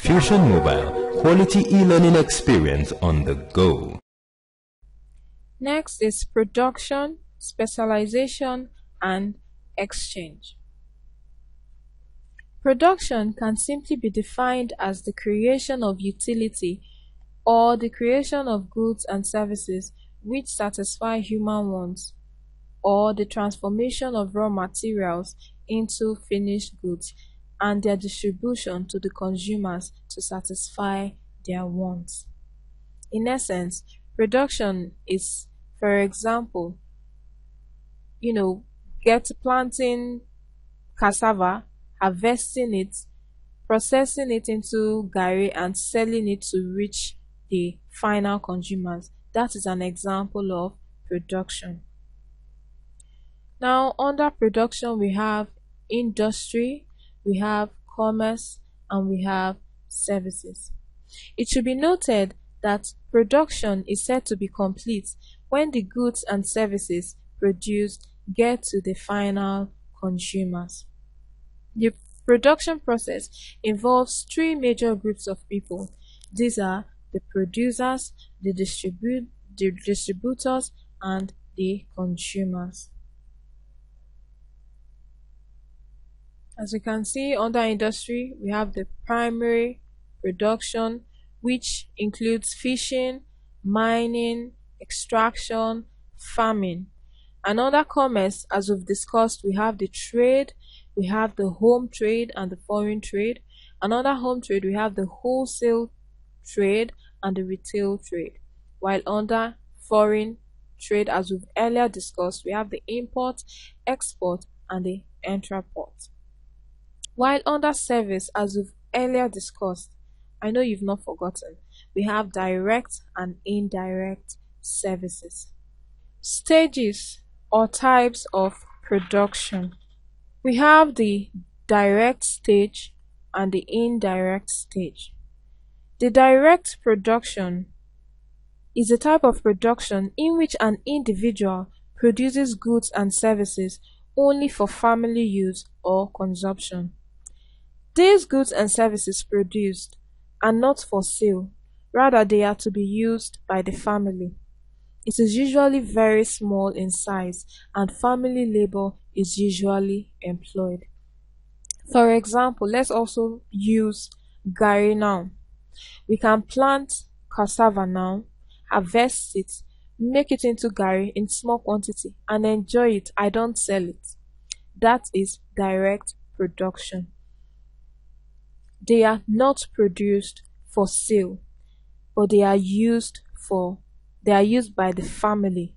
Fusion Mobile, quality e-learning experience on the go. Next is production, specialization, and exchange. Production can simply be defined as the creation of utility or the creation of goods and services which satisfy human wants, or the transformation of raw materials into finished goods and their distribution to the consumers to satisfy their wants. In essence, production is, for example, planting cassava, harvesting it, processing it into garri and selling it to reach the final consumers. That is an example of production. Now, under production, we have industry, we have commerce, and we have services. It should be noted that production is said to be complete when the goods and services produced get to the final consumers. The production process involves three major groups of people. These are the producers, the distributors, and the consumers. As you can see, under industry, we have the primary production, which includes fishing, mining, extraction, farming. And under commerce, as we've discussed, we have the trade, we have the home trade and the foreign trade. And under home trade, we have the wholesale trade and the retail trade. While under foreign trade, as we've earlier discussed, we have the import, export, and the intraport. While under service, as we've earlier discussed, I know you've not forgotten, we have direct and indirect services. Stages or types of production. We have the direct stage and the indirect stage. The direct production is a type of production in which an individual produces goods and services only for family use or consumption. These goods and services produced are not for sale, rather they are to be used by the family. It is usually very small in size and family labor is usually employed. For example, let's also use garri now. We can plant cassava now, harvest it, make it into garri in small quantity and enjoy it. I don't sell it. That is direct production. They are not produced for sale, but they are used by the family,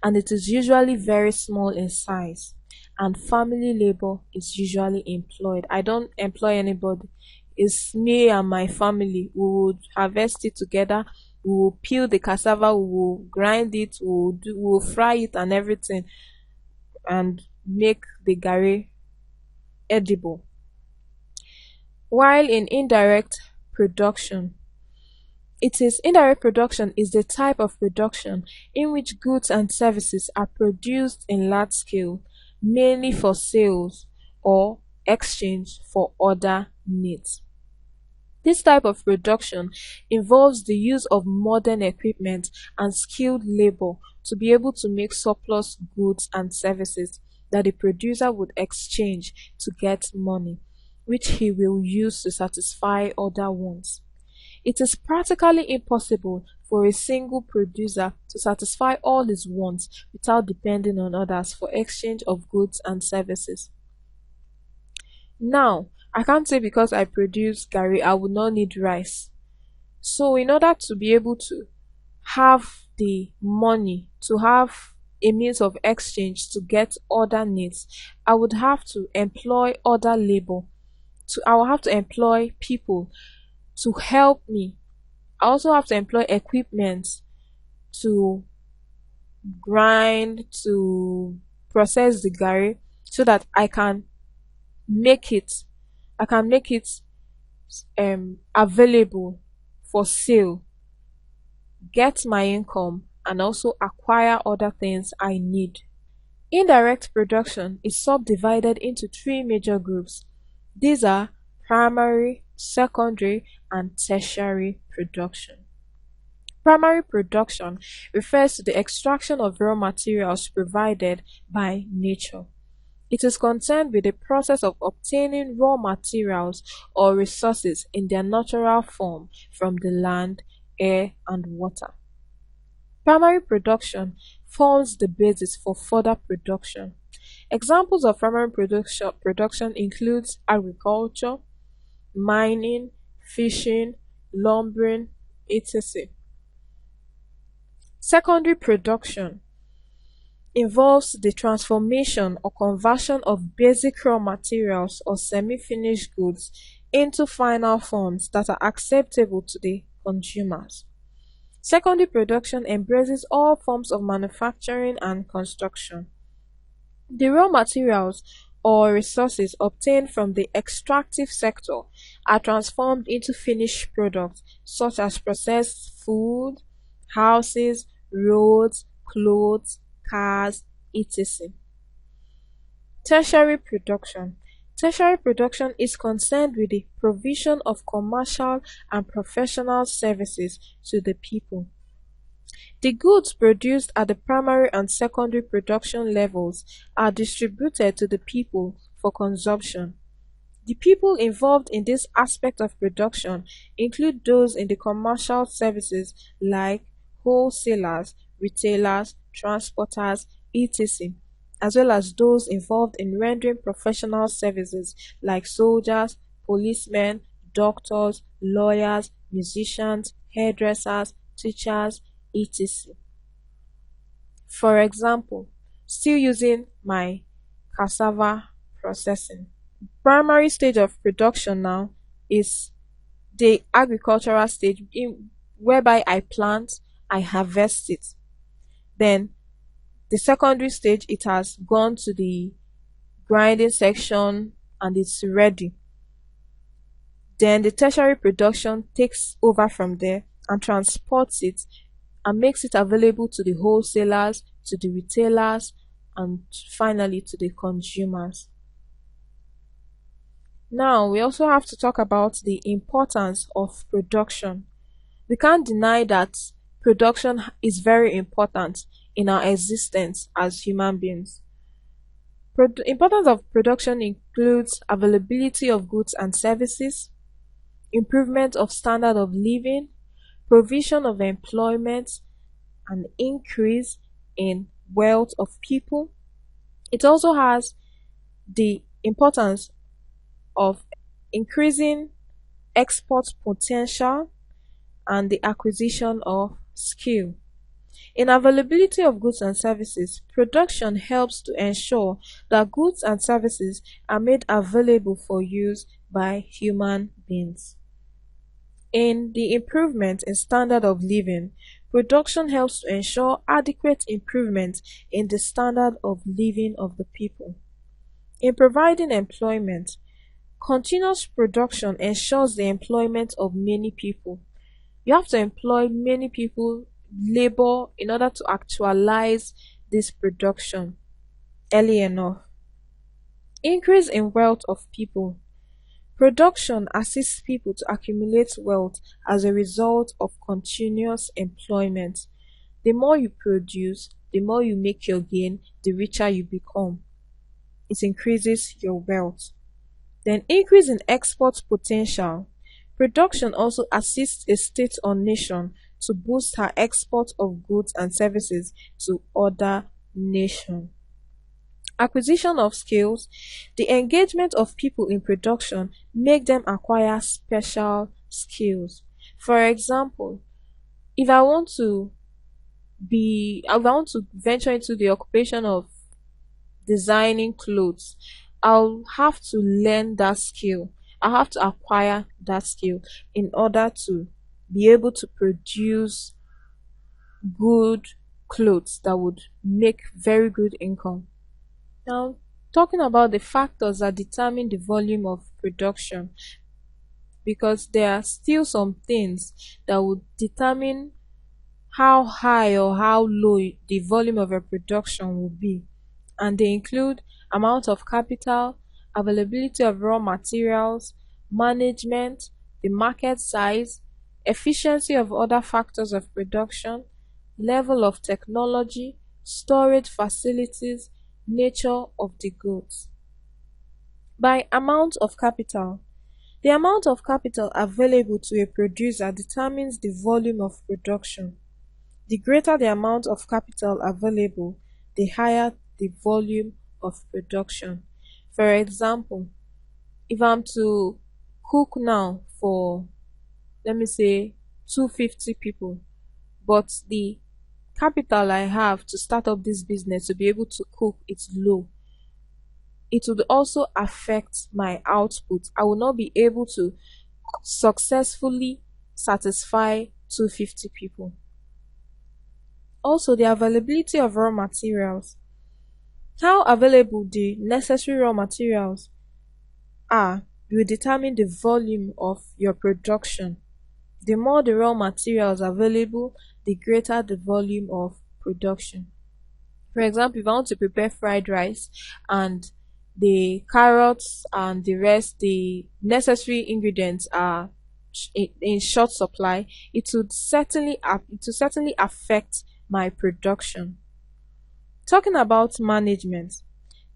and it is usually very small in size, and family labor is usually employed. I don't employ anybody. It's me and my family. We would harvest it together, we will peel the cassava, we will grind it, we will fry it and everything, and make the garri edible. While in indirect production, indirect production is the type of production in which goods and services are produced in large scale, mainly for sales or exchange for other needs. This type of production involves the use of modern equipment and skilled labor to be able to make surplus goods and services that the producer would exchange to get money, which he will use to satisfy other wants. It is practically impossible for a single producer to satisfy all his wants without depending on others for exchange of goods and services. Now, I can't say because I produce garri, I would not need rice. So in order to be able to have the money, to have a means of exchange to get other needs, I would have to employ other labor. I will have to employ people to help me. I also have to employ equipment to grind, to process the garri so that I can make it available for sale, get my income, and also acquire other things I need. Indirect production is subdivided into three major groups. These are primary, secondary, and tertiary production. Primary production refers to the extraction of raw materials provided by nature. It is concerned with the process of obtaining raw materials or resources in their natural form from the land, air, and water. Primary production forms the basis for further production. Examples of primary production includes agriculture, mining, fishing, lumbering, etc. Secondary production involves the transformation or conversion of basic raw materials or semi-finished goods into final forms that are acceptable to the consumers. Secondary production embraces all forms of manufacturing and construction. The raw materials or resources obtained from the extractive sector are transformed into finished products such as processed food, houses, roads, clothes, cars, etc. Tertiary production. Tertiary production is concerned with the provision of commercial and professional services to the people. The goods produced at the primary and secondary production levels are distributed to the people for consumption. The people involved in this aspect of production include those in the commercial services like wholesalers, retailers, transporters, etc., as well as those involved in rendering professional services like soldiers, policemen, doctors, lawyers, musicians, hairdressers, teachers, etc. For example, still using my cassava processing. Primary stage of production now is the agricultural stage whereby I plant, I harvest it. Then the secondary stage, it has gone to the grinding section and it's ready. Then the tertiary production takes over from there and transports it and makes it available to the wholesalers, to the retailers, and finally to the consumers. Now, we also have to talk about the importance of production. We can't deny that production is very important in our existence as human beings. Importance of production includes availability of goods and services, improvement of standard of living, provision of employment, and increase in wealth of people. It also has the importance of increasing export potential and the acquisition of skill. In availability of goods and services, production helps to ensure that goods and services are made available for use by human beings. In the improvement in standard of living, production helps to ensure adequate improvement in the standard of living of the people. In providing employment, continuous production ensures the employment of many people. You have to employ many people, labor, in order to actualize this production early enough. Increase in wealth of people. Production assists people to accumulate wealth as a result of continuous employment. The more you produce, the more you make your gain, the richer you become. It increases your wealth. Then increase in export potential. Production also assists a state or nation to boost her export of goods and services to other nations. Acquisition of skills. The engagement of people in production make them acquire special skills. For example, if I want to venture into the occupation of designing clothes, I'll have to learn that skill. I have to acquire that skill in order to be able to produce good clothes that would make very good income. Now, talking about the factors that determine the volume of production, because there are still some things that would determine how high or how low the volume of a production will be, and they include amount of capital, availability of raw materials, management, the market size, efficiency of other factors of production, level of technology, storage facilities, nature of the goods. By amount of capital. The amount of capital available to a producer determines the volume of production. The greater the amount of capital available, the higher the volume of production. For example, if I'm to cook now for, let me say, 250 people, but the capital I have to start up this business to be able to cook is low, it would also affect my output. I will not be able to successfully satisfy 250 people. Also, the availability of raw materials. How available the necessary raw materials are will determine the volume of your production. The more the raw materials available, the greater the volume of production. For example, if I want to prepare fried rice and the carrots and the rest, the necessary ingredients are in short supply, it would certainly affect my production. Talking about management.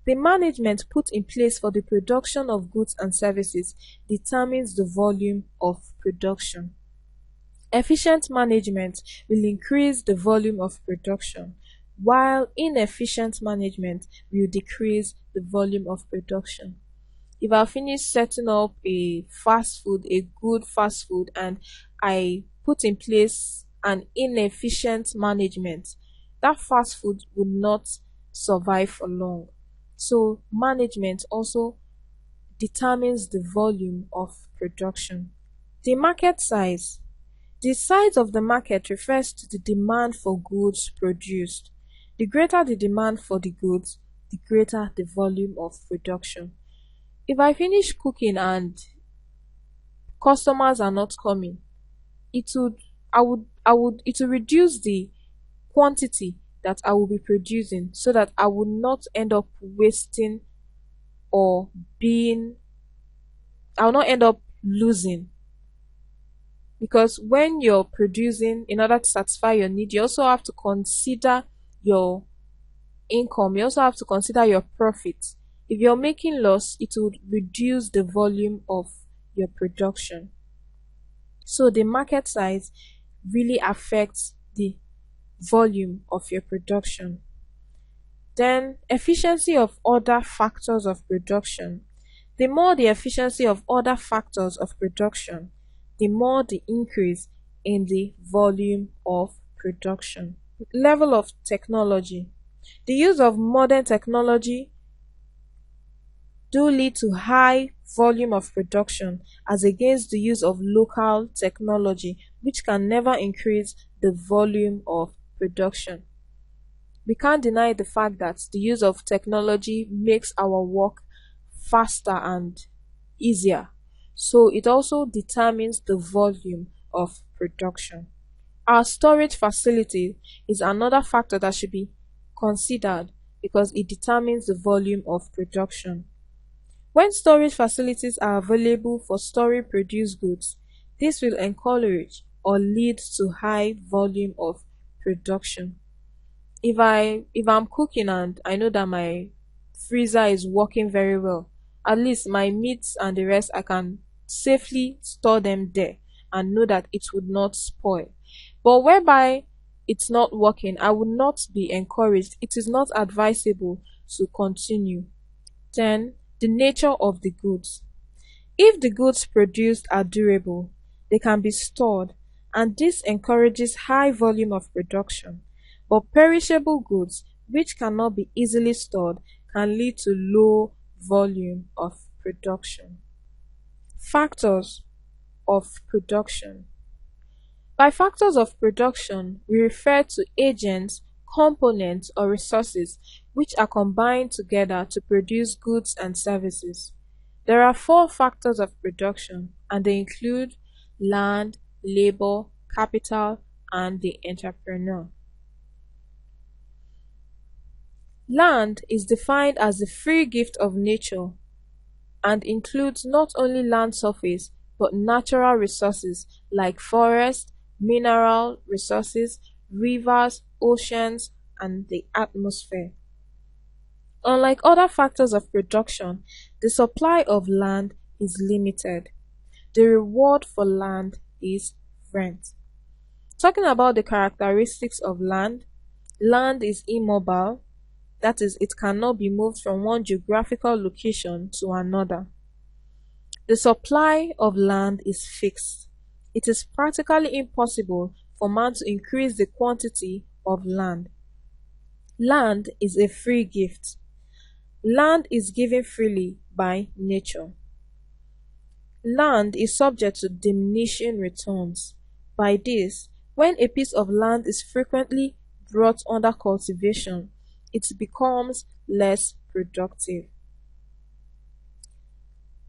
The management put in place for the production of goods and services determines the volume of production. Efficient management will increase the volume of production, while inefficient management will decrease the volume of production. If I finish setting up a fast food, a good fast food, and I put in place an inefficient management, that fast food would not survive for long. So management also determines the volume of production. The market size. The size of the market refers to the demand for goods produced. The greater the demand for the goods, the greater the volume of production. If I finish cooking and customers are not coming, it will reduce the quantity that I will be producing, so that I will not end up wasting or I will not end up losing. Because when you're producing in order to satisfy your need, you also have to consider your income, you also have to consider your profit. If you're making loss, it would reduce the volume of your production. So the market size really affects the volume of your production. Then efficiency of other factors of production. The more the efficiency of other factors of production, the more the increase in the volume of production. Level of technology. The use of modern technology do lead to high volume of production as against the use of local technology, which can never increase the volume of production. We can't deny the fact that the use of technology makes our work faster and easier, so it also determines the volume of production. Our storage facility is another factor that should be considered because it determines the volume of production. When storage facilities are available for storing produced goods, this will encourage or lead to high volume of production. If I'm cooking and I know that my freezer is working very well, at least my meats and the rest, I can safely store them there and know that it would not spoil. But whereby it's not working, I would not be encouraged. It is not advisable to continue. Then, the nature of the goods. If the goods produced are durable, they can be stored, and this encourages high volume of production. But perishable goods, which cannot be easily stored, can lead to low volume of production. Factors of production. By factors of production, we refer to agents, components, or resources which are combined together to produce goods and services. There are 4 factors of production, and they include land, labor, capital, and the entrepreneur. Land is defined as the free gift of nature and includes not only land surface but natural resources like forest, mineral resources, rivers, oceans, and the atmosphere. Unlike other factors of production, the supply of land is limited. The reward for land is rent. Talking about the characteristics of land, land is immobile, that is, it cannot be moved from one geographical location to another. The supply of land is fixed. It is practically impossible for man to increase the quantity of land. Land is a free gift. Land is given freely by nature. Land is subject to diminishing returns. By this, when a piece of land is frequently brought under cultivation, it becomes less productive.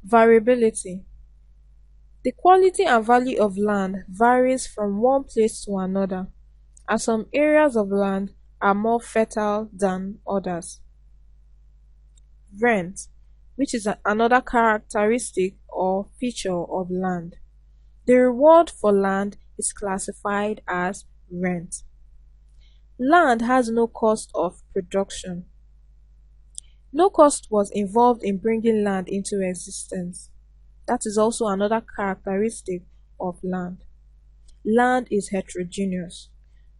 Variability. The quality and value of land varies from one place to another, as some areas of land are more fertile than others. Rent, which is another characteristic or feature of land. The reward for land is classified as rent. Land has no cost of production. No cost was involved in bringing land into existence. That is also another characteristic of land. Land is heterogeneous.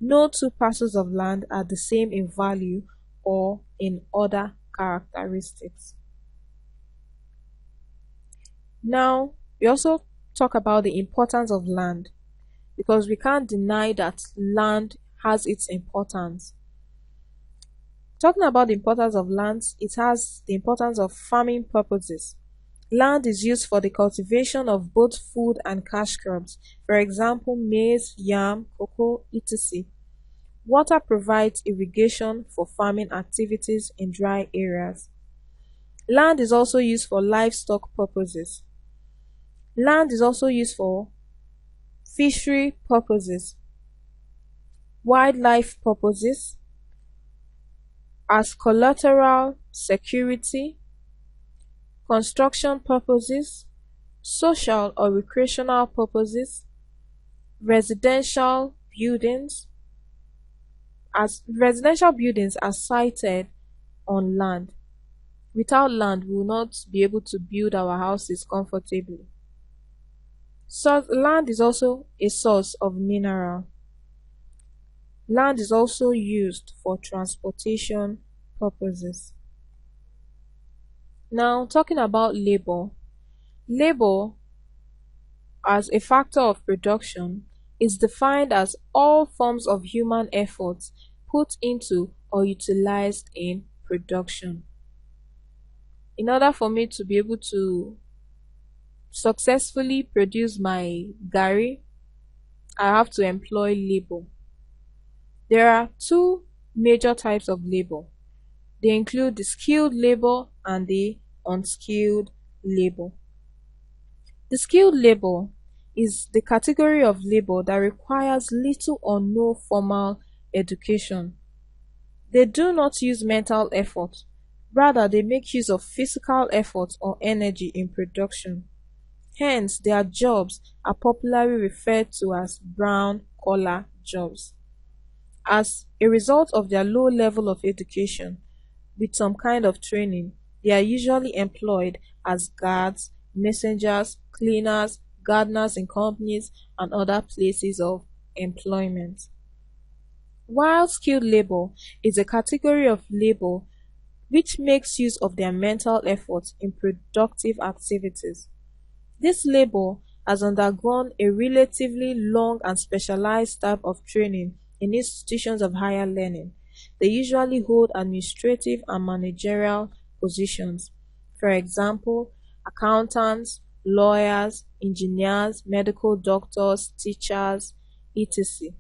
No two parcels of land are the same in value or in other characteristics. Now, we also talk about the importance of land, because we can't deny that land has its importance. Talking about the importance of land, it has the importance of farming purposes. Land is used for the cultivation of both food and cash crops, for example maize, yam, cocoa, etc. Water provides irrigation for farming activities in dry areas. Land is also used for livestock purposes. Land is also used for fishery purposes, wildlife purposes, as collateral security, construction purposes, social or recreational purposes, residential buildings, as residential buildings are sited on land. Without land, we will not be able to build our houses comfortably. So land is also a source of mineral. Land is also used for transportation purposes. Now, talking about labor. Labor as a factor of production is defined as all forms of human effort put into or utilized in production. In order for me to be able to successfully produce my garri, I have to employ labor. There are two major types of labor. They include the skilled labor and the unskilled labor. The skilled labor is the category of labor that requires little or no formal education. They do not use mental effort, rather they make use of physical effort or energy in production. Hence, their jobs are popularly referred to as brown-collar jobs. As a result of their low level of education, with some kind of training, they are usually employed as guards, messengers, cleaners, gardeners in companies, and other places of employment. While skilled labor is a category of labor which makes use of their mental effort in productive activities. This labor has undergone a relatively long and specialized type of training in institutions of higher learning. They usually hold administrative and managerial positions. For example, accountants, lawyers, engineers, medical doctors, teachers, etc.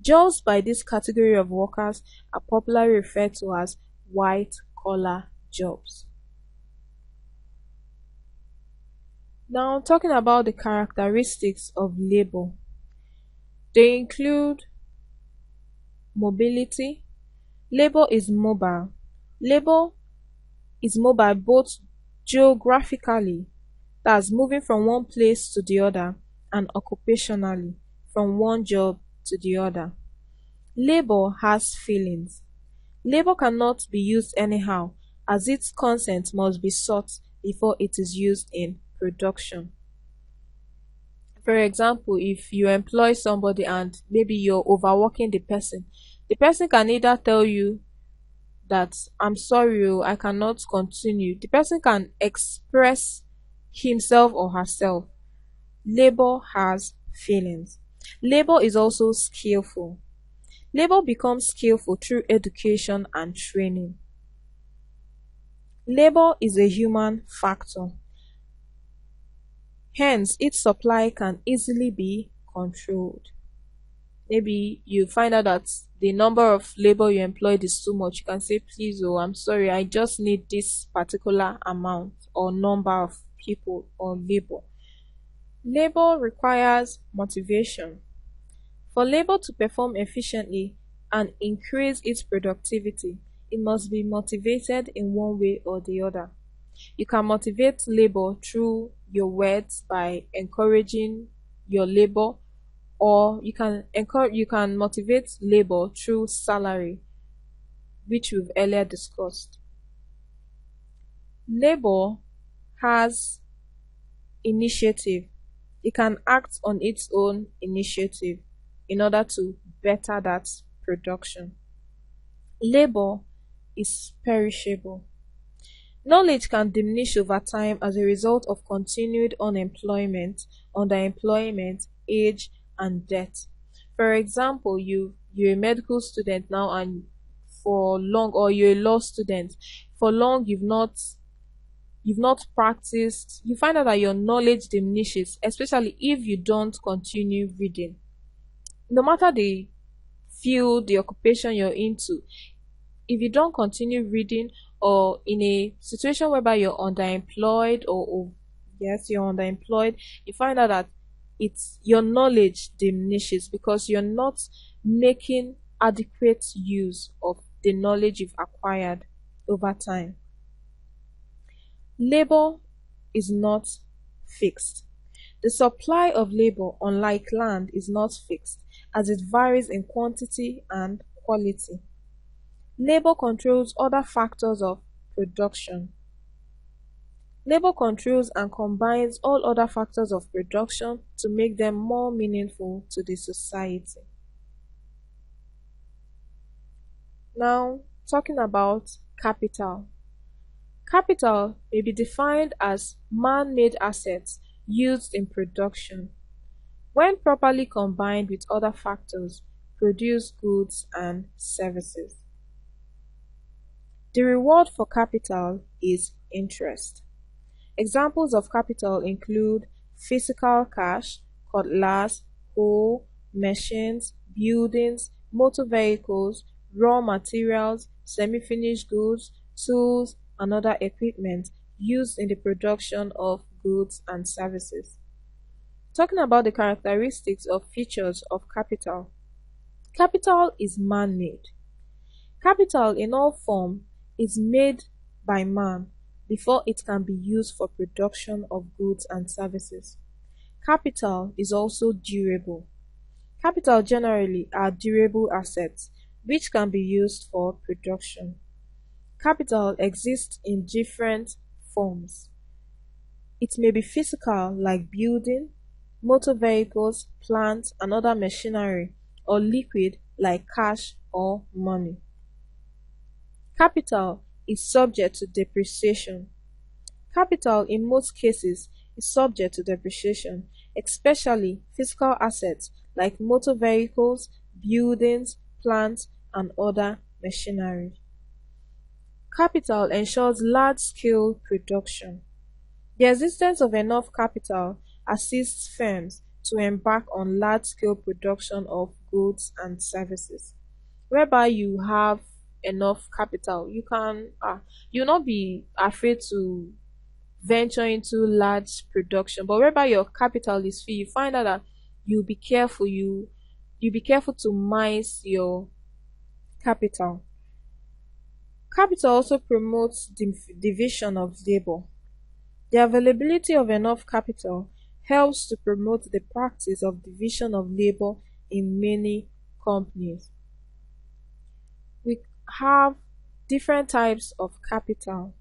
Jobs by this category of workers are popularly referred to as white-collar jobs. Now, talking about the characteristics of labor, they include mobility. Labor is mobile. Labor is mobile both geographically, that's moving from one place to the other, and occupationally, from one job to the other. Labor has feelings. Labor cannot be used anyhow, as its consent must be sought before it is used in production. For example, if you employ somebody and maybe you're overworking the person can either tell you that I'm sorry, oh, I cannot continue. The person can express himself or herself. Labor has feelings. Labor is also skillful. Labor becomes skillful through education and training. Labor is a human factor. Hence, its supply can easily be controlled. Maybe you find out that the number of labor you employed is too much. You can say, please, oh, I'm sorry, I just need this particular amount or number of people or labor. Labor requires motivation. For labor to perform efficiently and increase its productivity, it must be motivated in one way or the other. You can motivate labor through your words by encouraging your labor, or you can motivate labor through salary, which we've earlier discussed. Labor has initiative. It can act on its own initiative in order to better that production. Labor is perishable. Knowledge can diminish over time as a result of continued unemployment, underemployment, age, and death. For example, you're a medical student now, and for long, or you're a law student, for long you've not practiced, you find out that your knowledge diminishes, especially if you don't continue reading. No matter the field, the occupation you're into, if you don't continue reading, or in a situation whereby you're underemployed, or yes, you're underemployed, you find out that it's your knowledge diminishes because you're not making adequate use of the knowledge you've acquired over time. Labor is not fixed. The supply of labor, unlike land, is not fixed, as it varies in quantity and quality. Labor controls other factors of production. Labor controls and combines all other factors of production to make them more meaningful to the society. Now, talking about capital. Capital may be defined as man-made assets used in production. When properly combined with other factors, produce goods and services. The reward for capital is interest. Examples of capital include physical cash, cutlass, coal, machines, buildings, motor vehicles, raw materials, semi-finished goods, tools, and other equipment used in the production of goods and services. Talking about the characteristics or features of capital. Capital is man-made. Capital in all form is made by man before it can be used for production of goods and services. Capital is also durable. Capital generally are durable assets which can be used for production. Capital exists in different forms. It may be physical, like building, motor vehicles, plants, and other machinery, or liquid, like cash or money. Capital is subject to depreciation. Capital in most cases is subject to depreciation, especially physical assets like motor vehicles, buildings, plants, and other machinery. Capital ensures large-scale production. The existence of enough capital assists firms to embark on large-scale production of goods and services. Whereby you have enough capital, you'll not be afraid to venture into large production. But whereby your capital is few, you find out that you'll be careful. You'll be careful to mince your capital. Capital also promotes division of labor. The availability of enough capital helps to promote the practice of division of labor in many companies. We have different types of capital.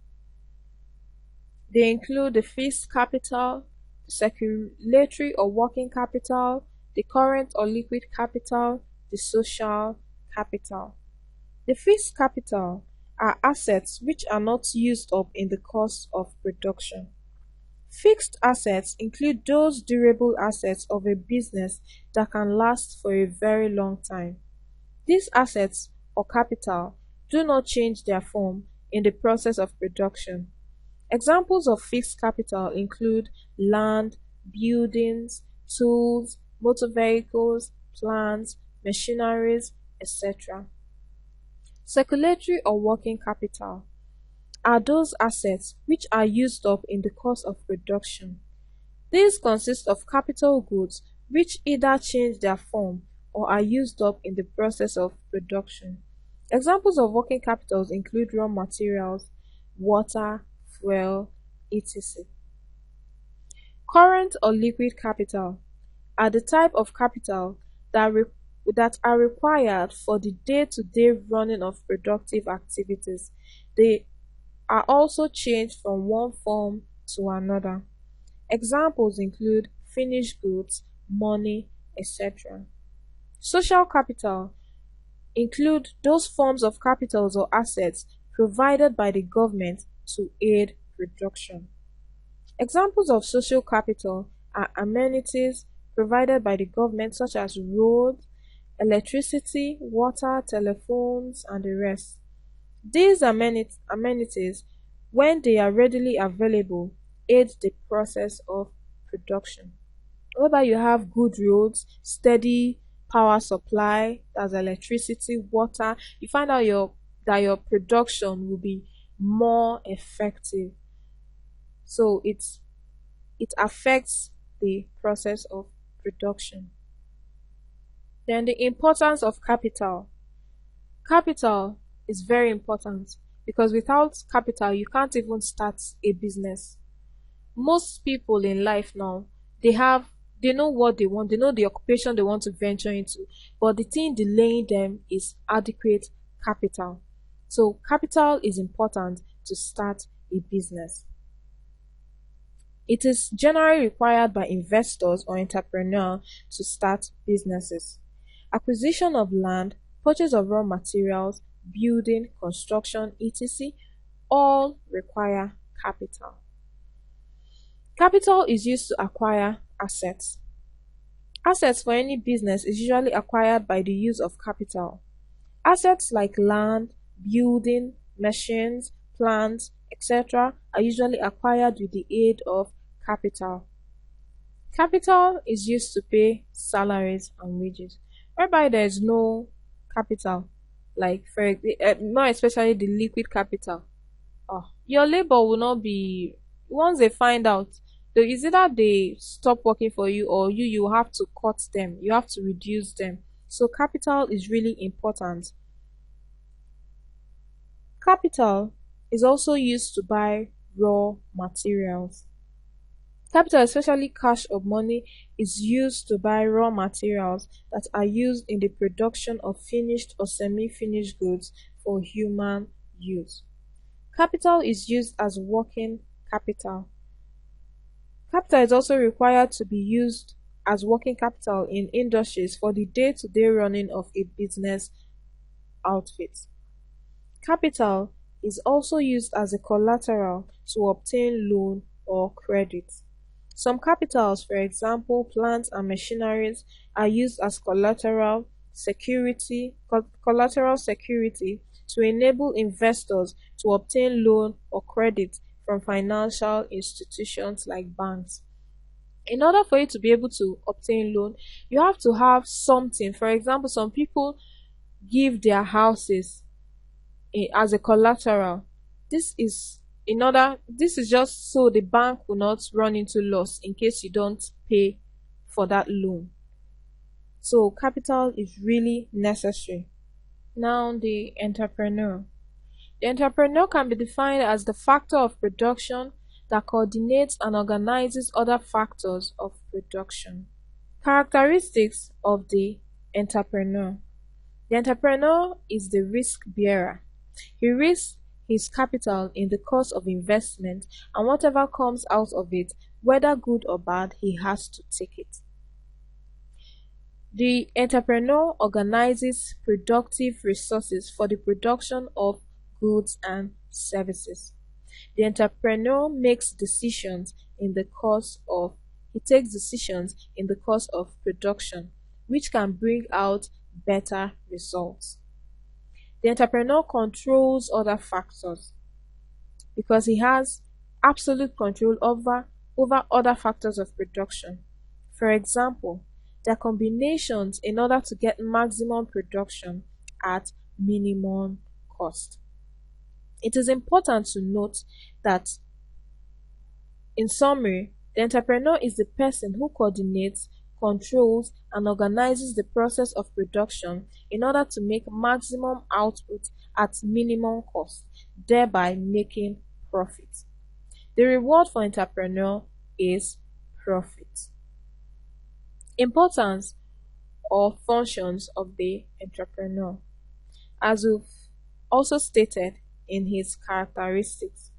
They include the fixed capital, the circulatory or working capital, the current or liquid capital, the social capital. The fixed capital are assets which are not used up in the course of production. Fixed assets include those durable assets of a business that can last for a very long time. These assets or capital do not change their form in the process of production. Examples of fixed capital include land, buildings, tools, motor vehicles, plants, machineries, etc. Circulatory or working capital are those assets which are used up in the course of production. These consist of capital goods which either change their form or are used up in the process of production. Examples of working capitals include raw materials, water, fuel, etc. Current or liquid capital are the type of capital that are required for the day-to-day running of productive activities. They are also changed from one form to another. Examples include finished goods, money, etc. Social capital include those forms of capitals or assets provided by the government to aid production. Examples of social capital are amenities provided by the government such as roads, electricity, water, telephones, and the rest. These amenities, when they are readily available, aid the process of production. Whereby you have good roads, steady power supply, that's electricity, water, you find out that your production will be more effective. So it affects the process of production. Then the importance of capital. Capital is very important because without capital you can't even start a business. Most people in life now, they know what they want, they know the occupation they want to venture into, but the thing delaying them is adequate capital. So capital is important to start a business. It is generally required by investors or entrepreneurs to start businesses. Acquisition of land, purchase of raw materials, building, construction, etc. all require capital. Capital is used to acquire assets. Assets for any business is usually acquired by the use of capital. Assets like land, building, machines, plants, etc. are usually acquired with the aid of capital. Capital is used to pay salaries and wages. Whereby there is no capital, like more especially the liquid capital, your labor will not be, once they find out, is either they stop working for you or you have to cut them, you have to reduce them. So capital is really important. Capital is also used to buy raw materials. Capital, especially cash or money, is used to buy raw materials that are used in the production of finished or semi-finished goods for human use. Capital is used as working capital. Capital is also required to be used as working capital in industries for the day-to-day running of a business outfit. Capital is also used as a collateral to obtain loan or credit. Some capitals, for example, plants and machineries, are used as collateral security to enable investors to obtain loan or credit from financial institutions like banks. In order for you to be able to obtain loan, you have to have something. For example, some people give their houses as a collateral. This is just so the bank will not run into loss in case you don't pay for that loan. So capital is really necessary. Now the entrepreneur. The entrepreneur can be defined as the factor of production that coordinates and organizes other factors of production. Characteristics of the entrepreneur. The entrepreneur is the risk bearer. He risks his capital in the course of investment, and whatever comes out of it, whether good or bad, he has to take it. The entrepreneur organizes productive resources for the production of goods and services. The entrepreneur makes decisions in the course of he takes decisions in the course of production, which can bring out better results. The entrepreneur controls other factors because he has absolute control over other factors of production. For example, their combinations in order to get maximum production at minimum cost. It is important to note that, in summary, the entrepreneur is the person who coordinates, controls, and organizes the process of production in order to make maximum output at minimum cost, thereby making profit. The reward for entrepreneur is profit. Importance or functions of the entrepreneur. As we've also stated in his characteristics,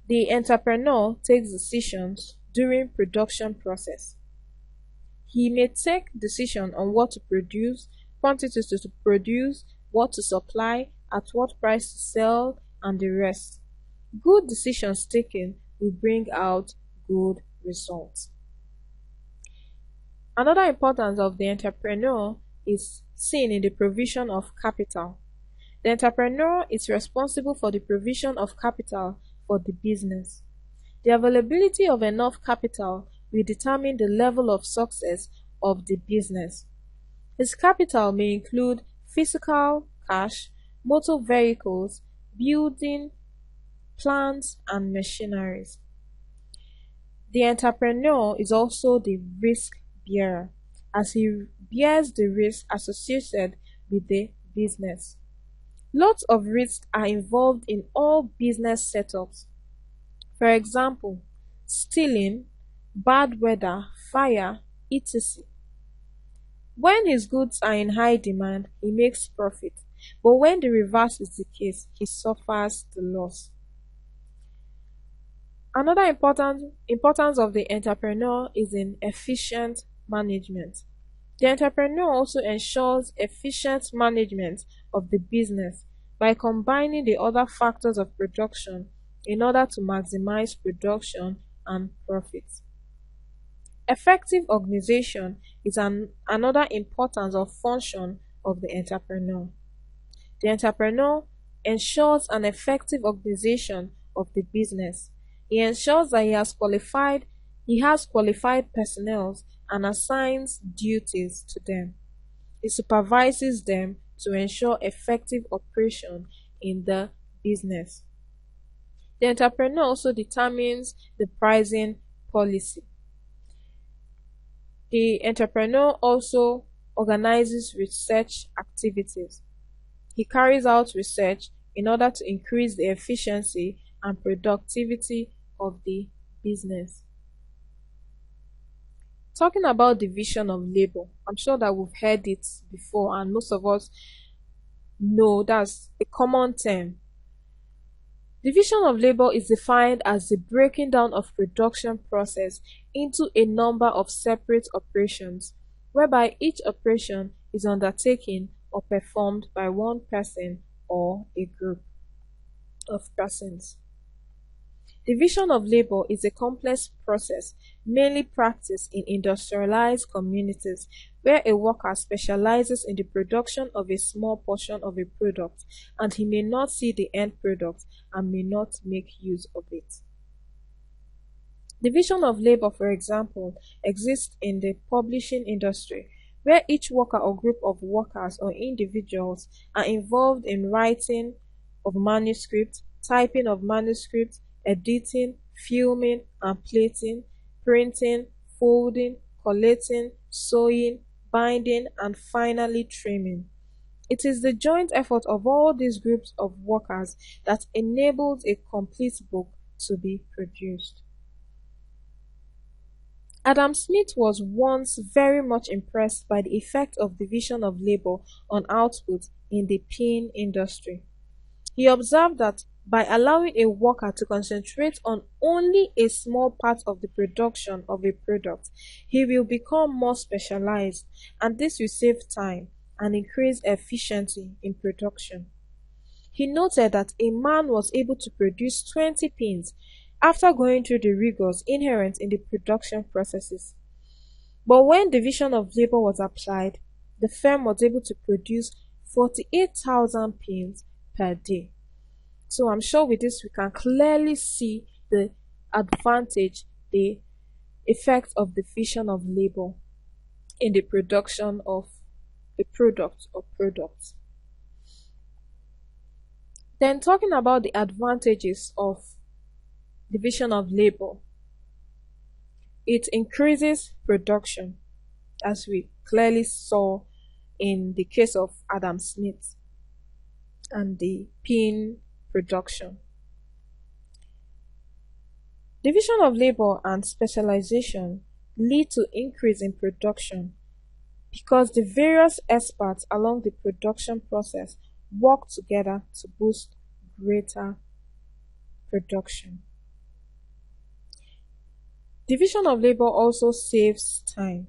the entrepreneur takes decisions during production process. He may take decision on what to produce, quantities to produce, what to supply, at what price to sell, and the rest. Good decisions taken will bring out good results. Another importance of the entrepreneur is seen in the provision of capital. The entrepreneur is responsible for the provision of capital for the business. The availability of enough capital will determine the level of success of the business. His capital may include physical cash, motor vehicles, building, plants, and machineries. The entrepreneur is also the risk bearer, as he bears the risk associated with the business. Lots of risks are involved in all business setups. For example, stealing, bad weather, fire, etc. When his goods are in high demand, he makes profit, but when the reverse is the case, he suffers the loss. Another importance of the entrepreneur is in efficient management. The entrepreneur also ensures efficient management of the business by combining the other factors of production in order to maximize production and profit. Effective organization is another importance or function of the entrepreneur. The entrepreneur ensures an effective organization of the business. He ensures that he has qualified personnel and assigns duties to them. He supervises them to ensure effective operation in the business. The entrepreneur also determines the pricing policy. The entrepreneur also organizes research activities. He carries out research in order to increase the efficiency and productivity of the business. Talking about division of labor, I'm sure that we've heard it before and most of us know that's a common term. Division of labor is defined as the breaking down of production process into a number of separate operations, whereby each operation is undertaken or performed by one person or a group of persons. Division of labor is a complex process mainly practiced in industrialized communities where a worker specializes in the production of a small portion of a product and he may not see the end product and may not make use of it. Division of labor, for example, exists in the publishing industry where each worker or group of workers or individuals are involved in writing of manuscripts, typing of manuscripts, editing, filming and plating, printing, folding, collating, sewing, binding, and finally trimming. It is the joint effort of all these groups of workers that enables a complete book to be produced. Adam Smith was once very much impressed by the effect of division of labor on output in the pin industry. He observed that by allowing a worker to concentrate on only a small part of the production of a product, he will become more specialized, and this will save time and increase efficiency in production. He noted that a man was able to produce 20 pins after going through the rigors inherent in the production processes. But when division of labor was applied, the firm was able to produce 48,000 pins per day. So I'm sure with this we can clearly see the advantage, the effect of division of labor in the production of the product or products. Then talking about the advantages of division of labor, it increases production, as we clearly saw in the case of Adam Smith and the pin production. Division of labor and specialization lead to increase in production because the various experts along the production process work together to boost greater production. Division of labor also saves time.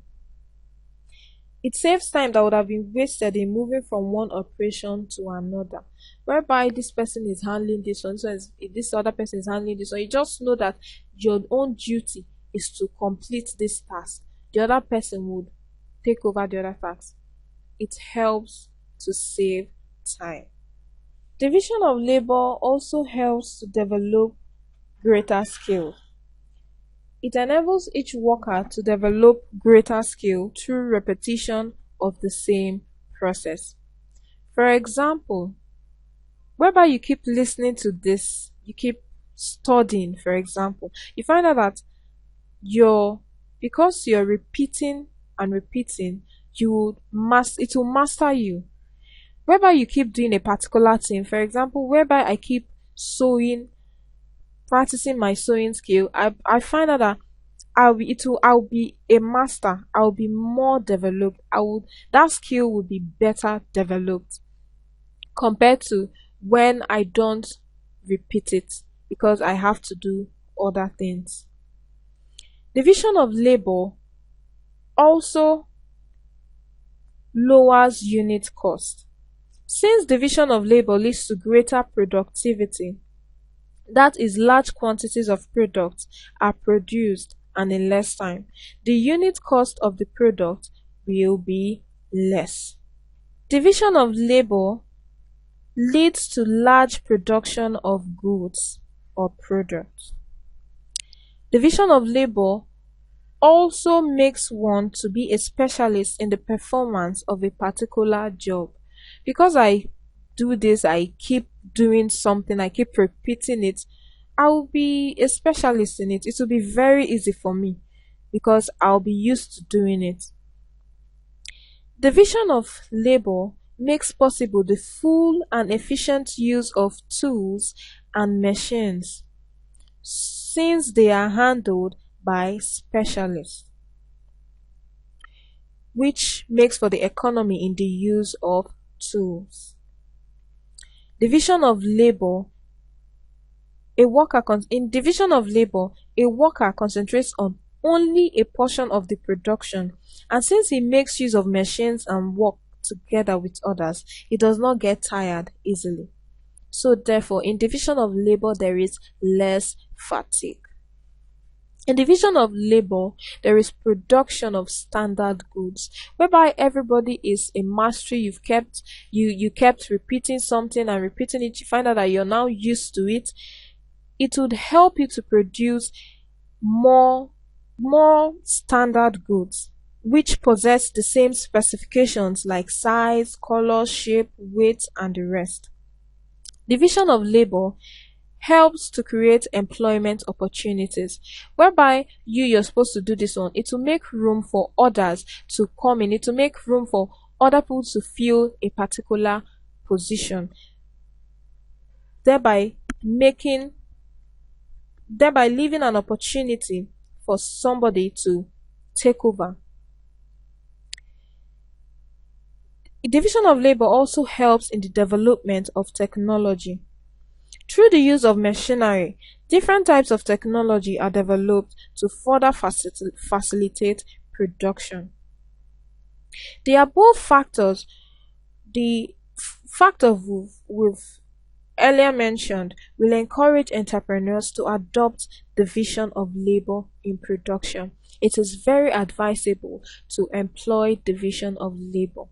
It saves time that would have been wasted in moving from one operation to another, whereby this person is handling this one, so this other person is handling this one. You just know that your own duty is to complete this task. The other person would take over the other task. It helps to save time. Division of labor also helps to develop greater skill. It enables each worker to develop greater skill through repetition of the same process. For example, whereby you keep listening to this, you keep studying, for example, you find out that because you're repeating and repeating, it will master you. Whereby you keep doing a particular thing, for example, whereby I keep sewing, practicing my sewing skill, I find out that I'll be a master. I'll be more developed. That skill will be better developed compared to when I don't repeat it because I have to do other things. Division of labor also lowers unit cost. Since division of labor leads to greater productivity, that is, large quantities of products are produced and in less time, the unit cost of the product will be less. Division of labor leads to large production of goods or products. Division of labor also makes one to be a specialist in the performance of a particular job. Because I do this, I keep doing something, I keep repeating it, I'll be a specialist in it. It will be very easy for me because I'll be used to doing it. Division of labor makes possible the full and efficient use of tools and machines since they are handled by specialists, which makes for the economy in the use of tools. Division of labor, in division of labor, a worker concentrates on only a portion of the production, and since he makes use of machines and work together with others, he does not get tired easily. So therefore, in division of labor, there is less fatigue. In division of labor, there is production of standard goods, whereby everybody is a mastery. You kept repeating something and repeating it. You find out that you're now used to it. It would help you to produce more standard goods which possess the same specifications like size, color, shape, weight, and the rest. Division of labor helps to create employment opportunities, whereby you're supposed to do this one. It will make room for others to come in. It will make room for other people to fill a particular position, thereby making thereby leaving an opportunity for somebody to take over. The division of labor also helps in the development of technology. Through the use of machinery, different types of technology are developed to further facilitate production. The above factors, the factors we've earlier mentioned, will encourage entrepreneurs to adopt division of labor in production. It is very advisable to employ division of labor.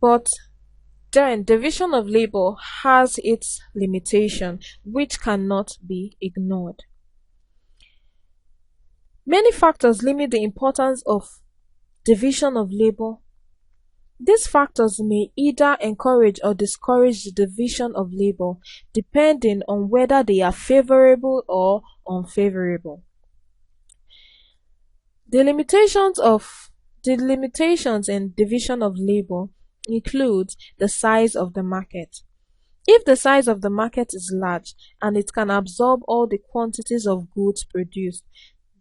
But then division of labor has its limitation, which cannot be ignored. Many factors limit the importance of division of labor. These factors may either encourage or discourage the division of labor, depending on whether they are favorable or unfavorable. The limitations in division of labor include the size of the market. If the size of the market is large and it can absorb all the quantities of goods produced,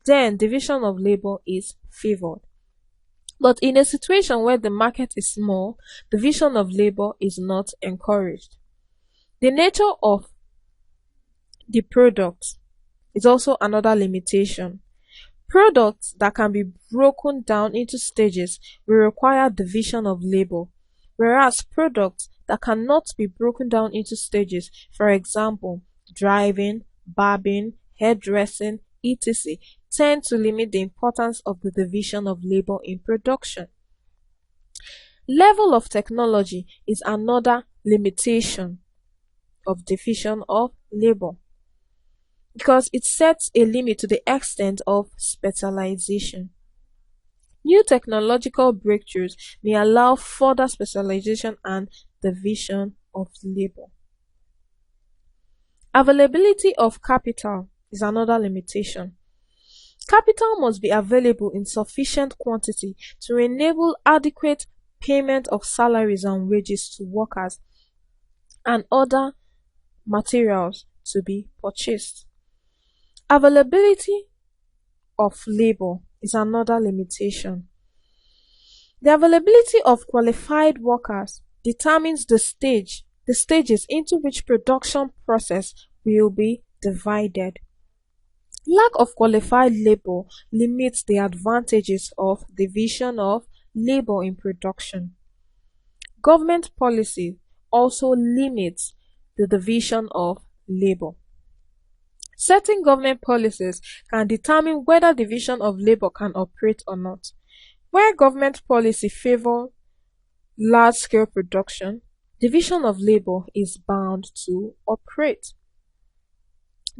then division of labor is favored. But in a situation where the market is small, division of labor is not encouraged. The nature of the product is also another limitation. Products that can be broken down into stages will require division of labor, whereas products that cannot be broken down into stages, for example, driving, barbing, hairdressing, etc., tend to limit the importance of the division of labor in production. Level of technology is another limitation of division of labor because it sets a limit to the extent of specialization. New technological breakthroughs may allow further specialization and division of labor. Availability of capital is another limitation. Capital must be available in sufficient quantity to enable adequate payment of salaries and wages to workers and other materials to be purchased. Availability of labor is another limitation. The availability of qualified workers determines the stages into which production process will be divided. Lack of qualified labor limits the advantages of division of labor in production. Government policy also limits the division of labor. Certain government policies can determine whether division of labor can operate or not. Where government policy favor large-scale production, division of labor is bound to operate.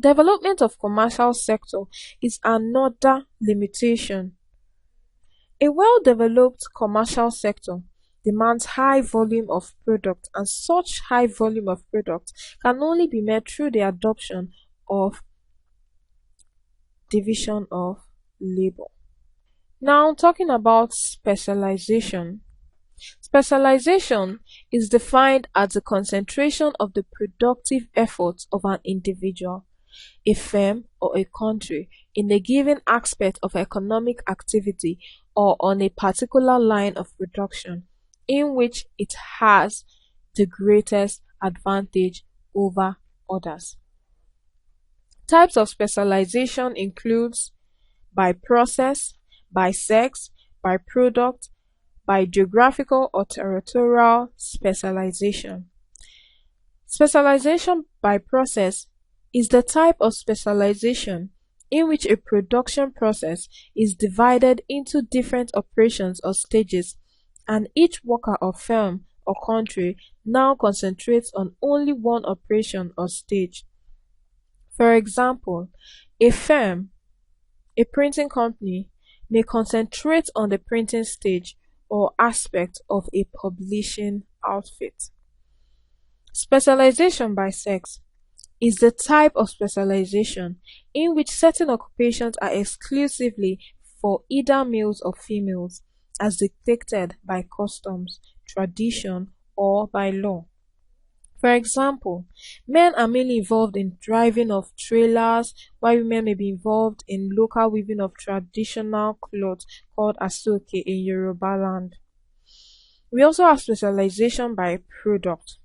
Development of commercial sector is another limitation. A well-developed commercial sector demands high volume of product, and such high volume of product can only be met through the adoption of division of labor. Now, talking about specialization. Specialization is defined as the concentration of the productive efforts of an individual, a firm, or a country in a given aspect of economic activity or on a particular line of production in which it has the greatest advantage over others. Types of specialization includes by process, by sex, by product, by geographical or territorial specialization. Specialization by process is the type of specialization in which a production process is divided into different operations or stages, and each worker or firm or country now concentrates on only one operation or stage. For example, a firm, a printing company, may concentrate on the printing stage or aspect of a publishing outfit. Specialization by sex is the type of specialization in which certain occupations are exclusively for either males or females, as dictated by customs, tradition, or by law. For example, men are mainly involved in driving of trailers, while women may be involved in local weaving of traditional clothes called asoke in Yoruba land. We also have specialization by product.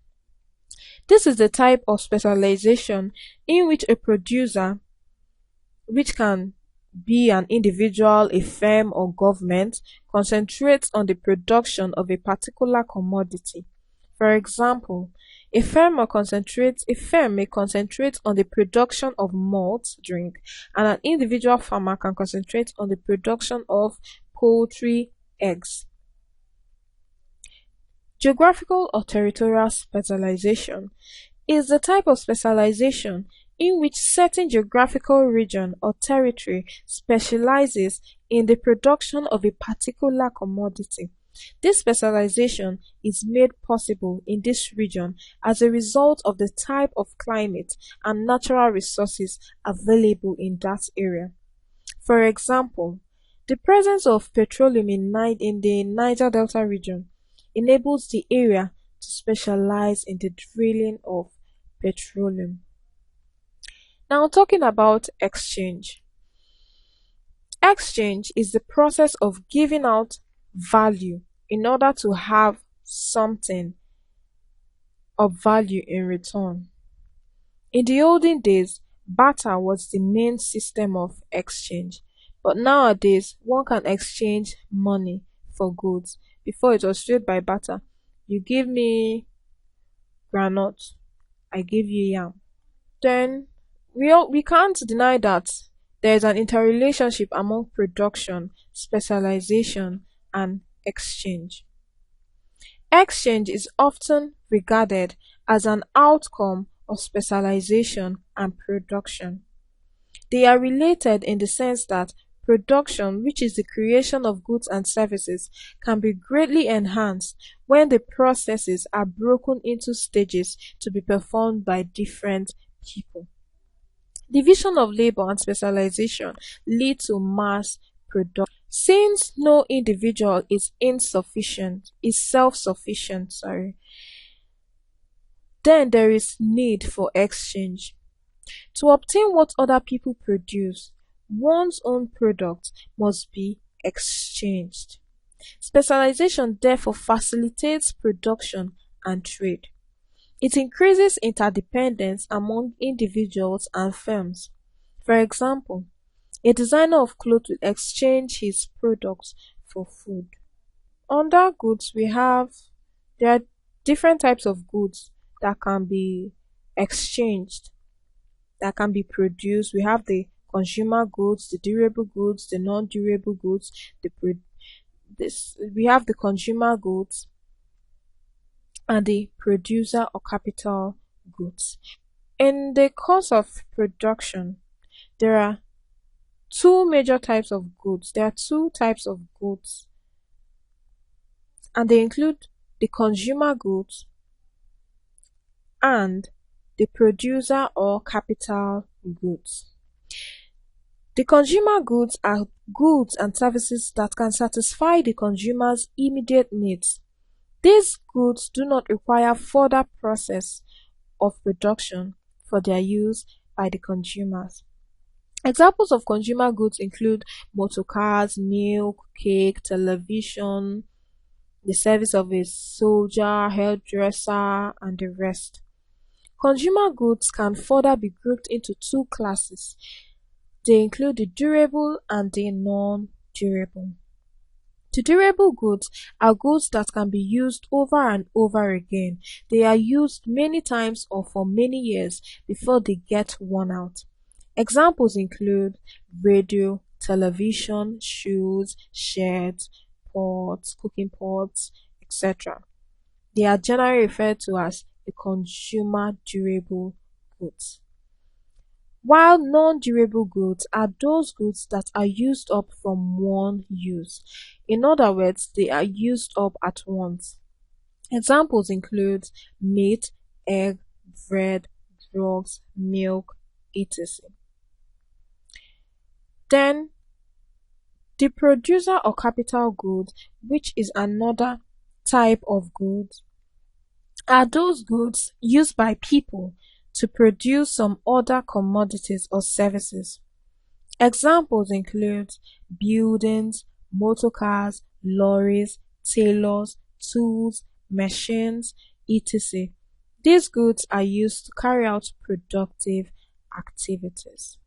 This is the type of specialization in which a producer, which can be an individual, a firm, or government, concentrates on the production of a particular commodity. For example, a firm may concentrate on the production of malt drink, and an individual farmer can concentrate on the production of poultry eggs. Geographical or territorial specialization is the type of specialization in which certain geographical region or territory specializes in the production of a particular commodity. This specialization is made possible in this region as a result of the type of climate and natural resources available in that area. For example, the presence of petroleum in the Niger Delta region enables the area to specialize in the drilling of petroleum. Now, talking about exchange. Exchange is the process of giving out value in order to have something of value in return. In the olden days, barter was the main system of exchange, but nowadays one can exchange money for goods. Before it was straight by barter. You give me groundnut, I give you yam. Then we can't deny that there is an interrelationship among production, specialization, and exchange. Exchange is often regarded as an outcome of specialization and production. They are related in the sense that production, which is the creation of goods and services, can be greatly enhanced when the processes are broken into stages to be performed by different people. Division of labor and specialization lead to mass production. Since no individual is self-sufficient, then there is need for exchange. To obtain what other people produce, one's own product must be exchanged. Specialization therefore facilitates production and trade. It increases interdependence among individuals and firms. For example, a designer of clothes will exchange his products for food. Under goods, there are different types of goods that can be exchanged, that can be produced. We have the consumer goods, the durable goods, the non-durable goods. We have the consumer goods and the producer or capital goods. In the course of production, there are two major types of goods. There are two types of goods, and they include the consumer goods and the producer or capital goods. The consumer goods are goods and services that can satisfy the consumer's immediate needs. These goods do not require further process of production for their use by the consumers. Examples of consumer goods include motor cars, milk, cake, television, the service of a soldier, hairdresser, and the rest. Consumer goods can further be grouped into two classes. They include the durable and the non-durable. The durable goods are goods that can be used over and over again. They are used many times or for many years before they get worn out. Examples include radio, television, shoes, shirts, pots, cooking pots, etc. They are generally referred to as the consumer durable goods. While non-durable goods are those goods that are used up from one use. In other words, they are used up at once. Examples include meat, egg, bread, drugs, milk, etc. Then, the producer or capital goods, which is another type of goods, are those goods used by people to produce some other commodities or services. Examples include buildings, motor cars, lorries, tailors, tools, machines, etc. These goods are used to carry out productive activities.